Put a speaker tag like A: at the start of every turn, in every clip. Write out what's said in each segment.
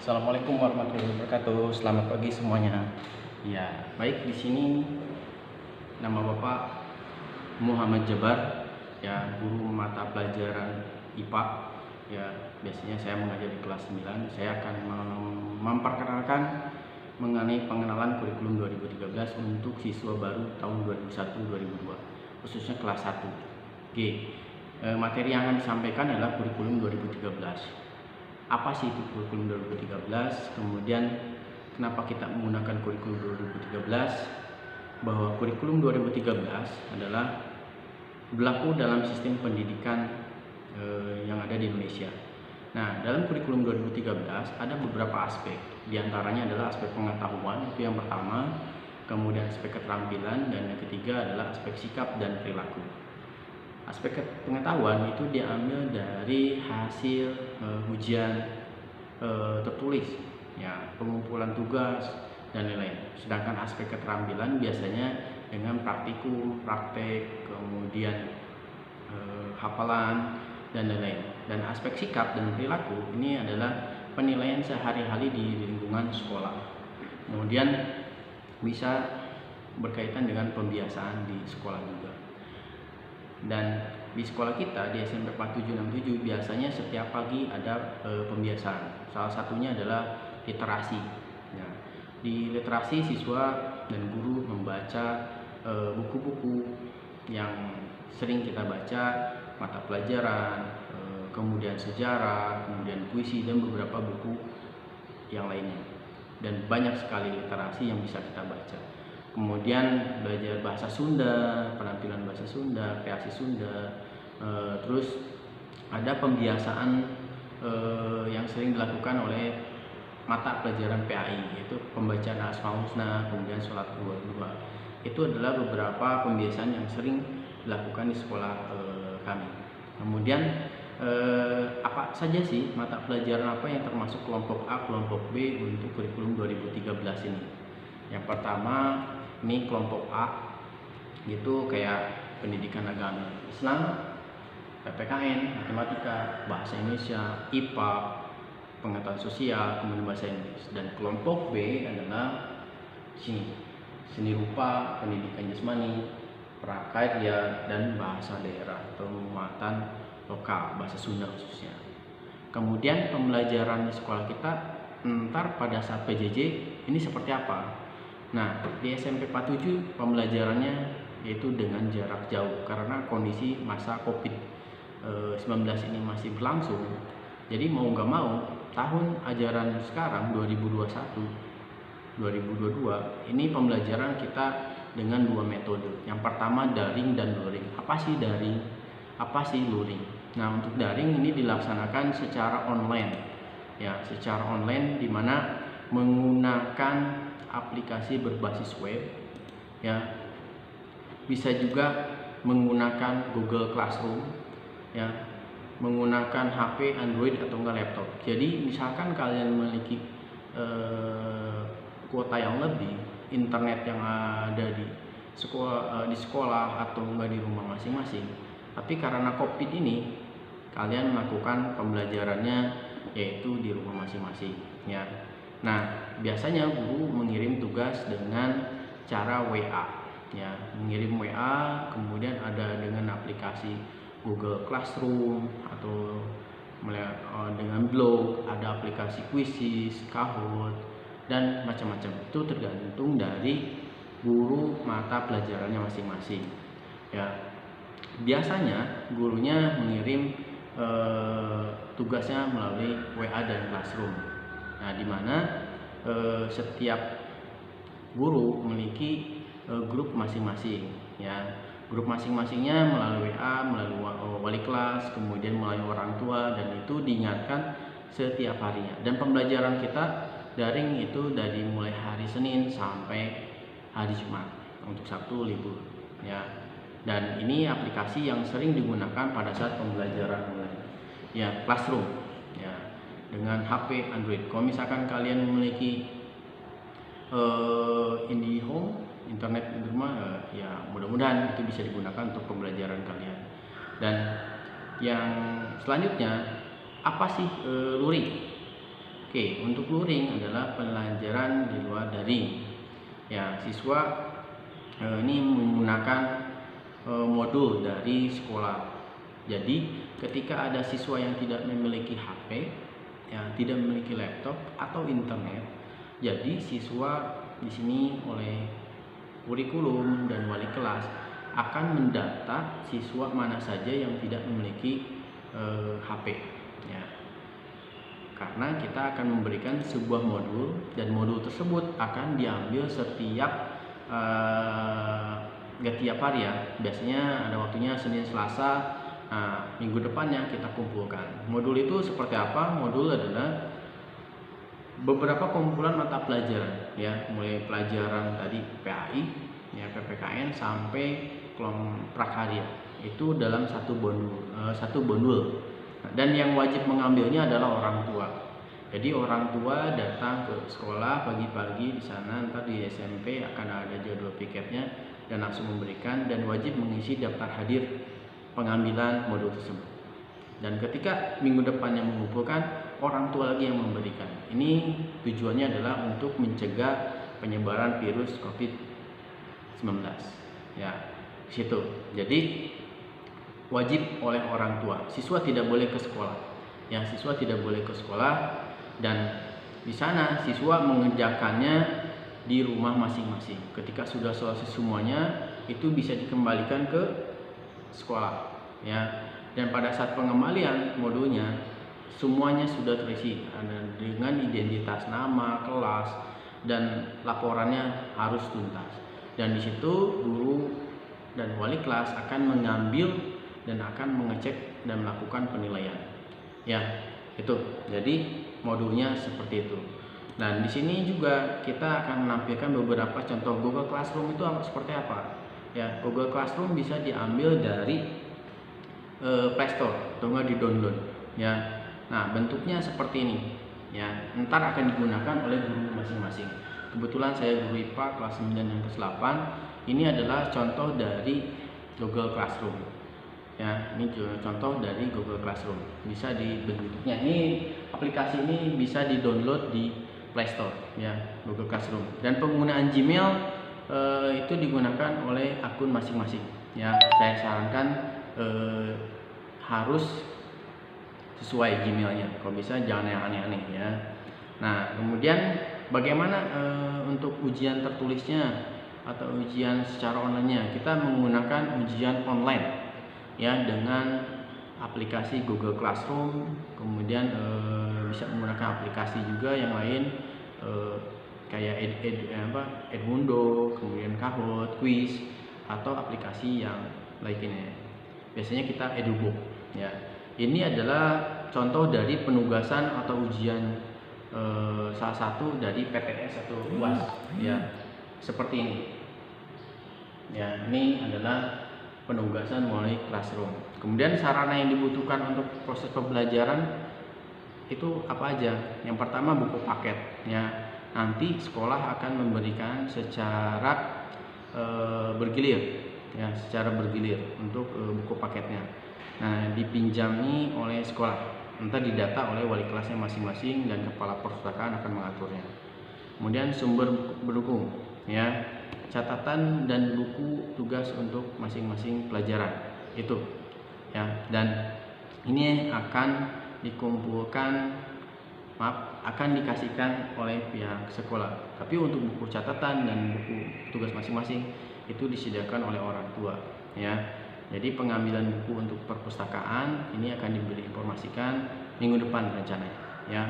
A: Assalamualaikum warahmatullahi wabarakatuh. Selamat pagi semuanya. Ya, baik di sini nama Bapak Muhammad Jabar, ya guru mata pelajaran IPA. Ya, biasanya saya mengajar di kelas 9. Saya akan memperkenalkan mengenai pengenalan kurikulum 2013 untuk siswa baru tahun 2001-2002, khususnya kelas 1. Oke. Materi yang akan disampaikan adalah kurikulum 2013. Apa sih itu kurikulum 2013, kemudian kenapa kita menggunakan kurikulum 2013, bahwa kurikulum 2013 adalah berlaku dalam sistem pendidikan yang ada di Indonesia. Nah, dalam kurikulum 2013 ada beberapa aspek, diantaranya adalah aspek pengetahuan, itu yang pertama, kemudian aspek keterampilan, dan yang ketiga adalah aspek sikap dan perilaku. Aspek pengetahuan itu diambil dari hasil ujian tertulis, ya, pengumpulan tugas dan lain-lain. Sedangkan aspek keterampilan biasanya dengan praktikum, praktek, kemudian hafalan dan lain-lain. Dan aspek sikap dan perilaku ini adalah penilaian sehari-hari di lingkungan sekolah. Kemudian bisa berkaitan dengan pembiasaan di sekolah juga. Dan di sekolah kita di SMP 4767 biasanya setiap pagi ada pembiasaan. Salah satunya adalah literasi. Nah, di literasi siswa dan guru membaca buku-buku yang sering kita baca, mata pelajaran, kemudian sejarah, kemudian puisi, dan beberapa buku yang lainnya. Dan banyak sekali literasi yang bisa kita baca. Kemudian belajar bahasa Sunda, penampilan bahasa Sunda, kreasi Sunda. Terus ada pembiasaan yang sering dilakukan oleh mata pelajaran PAI, yaitu pembacaan Asmaul Husna, kemudian sholat dua. Itu adalah beberapa pembiasaan yang sering dilakukan di sekolah kami. Kemudian apa saja sih mata pelajaran apa yang termasuk kelompok A, kelompok B untuk kurikulum 2013 ini? Yang pertama, ini kelompok A, gitu kayak pendidikan agama Islam, PPKN, matematika, bahasa Indonesia, IPA, pengetahuan sosial, kemudian bahasa Inggris. Dan kelompok B adalah seni rupa, pendidikan jasmani, prakarya, dan bahasa daerah atau muatan lokal, bahasa Sunda khususnya. Kemudian pembelajaran di sekolah kita ntar pada saat PJJ ini seperti apa? Nah, di SMP 47 pembelajarannya yaitu dengan jarak jauh karena kondisi masa COVID-19 ini masih berlangsung. Jadi mau nggak mau tahun ajaran sekarang 2021-2022 ini pembelajaran kita dengan dua metode. Yang pertama daring dan luring. Apa sih daring? Apa sih luring? Nah, untuk daring ini dilaksanakan secara online. Ya, secara online di mana menggunakan aplikasi berbasis web, ya, bisa juga menggunakan Google Classroom, ya, menggunakan HP Android atau enggak laptop. Jadi misalkan kalian memiliki kuota yang lebih, internet yang ada di sekolah atau enggak di rumah masing-masing, tapi karena COVID ini kalian melakukan pembelajarannya yaitu di rumah masing-masing, ya. Nah, biasanya guru mengirim tugas dengan cara WA, ya, mengirim WA, kemudian ada dengan aplikasi Google Classroom atau dengan blog, ada aplikasi Quizizz, Kahoot, dan macam-macam. Itu tergantung dari guru mata pelajarannya masing-masing. Ya, biasanya gurunya mengirim tugasnya melalui WA dan Classroom. Nah, di mana setiap guru memiliki grup masing-masing, ya. Grup masing-masingnya melalui WA, melalui wali kelas, kemudian melalui orang tua, dan itu diingatkan setiap harinya. Dan pembelajaran kita daring itu dari mulai hari Senin sampai hari Jumat, untuk Sabtu libur, ya. Dan ini aplikasi yang sering digunakan pada saat pembelajaran online, ya, Classroom, ya, dengan HP Android. Kalau misalkan kalian memiliki IndiHome, internet di rumah, ya mudah-mudahan itu bisa digunakan untuk pembelajaran kalian. Dan yang selanjutnya, apa sih luring? Oke, untuk luring adalah pelajaran di luar daring. Ya, siswa ini menggunakan modul dari sekolah. Jadi, ketika ada siswa yang tidak memiliki HP, ya, tidak memiliki laptop atau internet, jadi siswa di sini oleh kurikulum dan wali kelas akan mendata siswa mana saja yang tidak memiliki HP, ya. Karena kita akan memberikan sebuah modul dan modul tersebut akan diambil setiap gak tiap hari ya, biasanya ada waktunya Senin Selasa. Nah, minggu depannya kita kumpulkan. Modul itu seperti apa? Modul adalah beberapa kumpulan mata pelajaran, ya, mulai pelajaran tadi PAI, ya, PPKN sampai prakarya. Itu dalam satu bondul. Dan yang wajib mengambilnya adalah orang tua. Jadi orang tua datang ke sekolah pagi-pagi, di sana ntar di SMP akan ada jadwal piketnya dan langsung memberikan, dan wajib mengisi daftar hadir pengambilan modul tersebut. Dan ketika minggu depannya mengumpulkan, orang tua lagi yang memberikan. Ini tujuannya adalah untuk mencegah penyebaran virus COVID-19. Ya, di situ. Jadi wajib oleh orang tua. Siswa tidak boleh ke sekolah. Ya, siswa tidak boleh ke sekolah, dan di sana siswa mengerjakannya di rumah masing-masing. Ketika sudah selesai semuanya, itu bisa dikembalikan ke sekolah, ya. Dan pada saat pengembalian modulnya semuanya sudah terisi dengan identitas nama, kelas, dan laporannya harus tuntas. Dan di situ guru dan wali kelas akan mengambil dan akan mengecek dan melakukan penilaian. Ya, itu. Jadi modulnya seperti itu. Nah, di sini juga kita akan menampilkan beberapa contoh Google Classroom itu seperti apa. Ya, Google Classroom bisa diambil dari Play Store atau nggak di-download. Ya, nah bentuknya seperti ini. Ya, ntar akan digunakan oleh guru masing-masing. Kebetulan saya guru IPA kelas 9 dan kelas 8. Ini adalah contoh dari Google Classroom. Ya, ini contoh dari Google Classroom. Bisa bentuknya ini, aplikasi ini bisa di-download di Play Store, ya, Google Classroom. Dan penggunaan Gmail itu digunakan oleh akun masing-masing. Ya, saya sarankan harus sesuai Gmailnya. Kalau bisa jangan yang aneh-aneh, ya. Nah, kemudian bagaimana untuk ujian tertulisnya atau ujian secara online-nya? Kita menggunakan ujian online, ya, dengan aplikasi Google Classroom. Kemudian bisa menggunakan aplikasi juga yang lain, kayak Edmundo, kemudian Kahoot, Quiz, atau aplikasi yang lainnya. Biasanya kita Edubook, ya. Ini adalah contoh dari penugasan atau ujian salah satu dari PTS atau UAS, ya, seperti ini. Ya, ini adalah penugasan melalui Classroom. Kemudian sarana yang dibutuhkan untuk proses pembelajaran itu apa aja? Yang pertama buku paket, ya. Nanti sekolah akan memberikan secara bergilir, ya, secara bergilir untuk buku paketnya. Nah, dipinjami oleh sekolah, entah didata oleh wali kelasnya masing-masing dan kepala perpustakaan akan mengaturnya. Kemudian sumber pendukung, ya, catatan dan buku tugas untuk masing-masing pelajaran itu, ya. Dan ini akan dikumpulkan, akan dikasihkan oleh pihak sekolah. Tapi untuk buku catatan dan buku tugas masing-masing itu disediakan oleh orang tua, ya. Jadi pengambilan buku untuk perpustakaan ini akan diberi informasikan minggu depan rencananya, ya.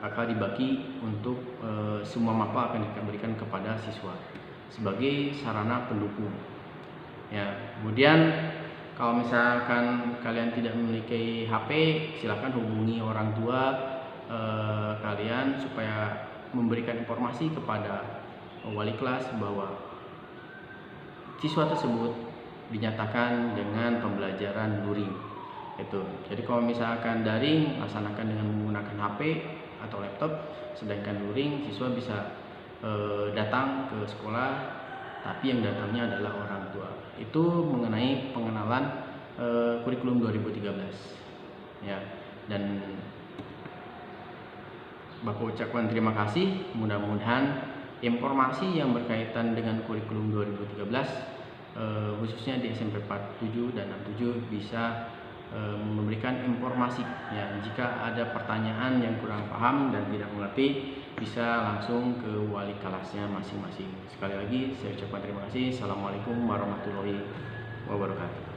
A: Bakal dibagi untuk semua mapel akan diberikan kepada siswa sebagai sarana pendukung, ya. Kemudian kalau misalkan kalian tidak memiliki HP, silakan hubungi orang tua kalian supaya memberikan informasi kepada wali kelas bahwa siswa tersebut dinyatakan dengan pembelajaran luring. Itu. Jadi kalau misalkan daring, laksanakan dengan menggunakan HP atau laptop, sedangkan luring siswa bisa datang ke sekolah, tapi yang datangnya adalah orang tua. Itu mengenai pengenalan kurikulum 2013, ya. Dan Bapak ucapkan terima kasih. Mudah-mudahan informasi yang berkaitan dengan kurikulum 2013 khususnya di SMP 47 dan 67 bisa memberikan informasi ya. Jika ada pertanyaan yang kurang paham dan tidak mengerti, bisa langsung ke wali kelasnya masing-masing. Sekali lagi saya ucapkan terima kasih. Assalamualaikum warahmatullahi wabarakatuh.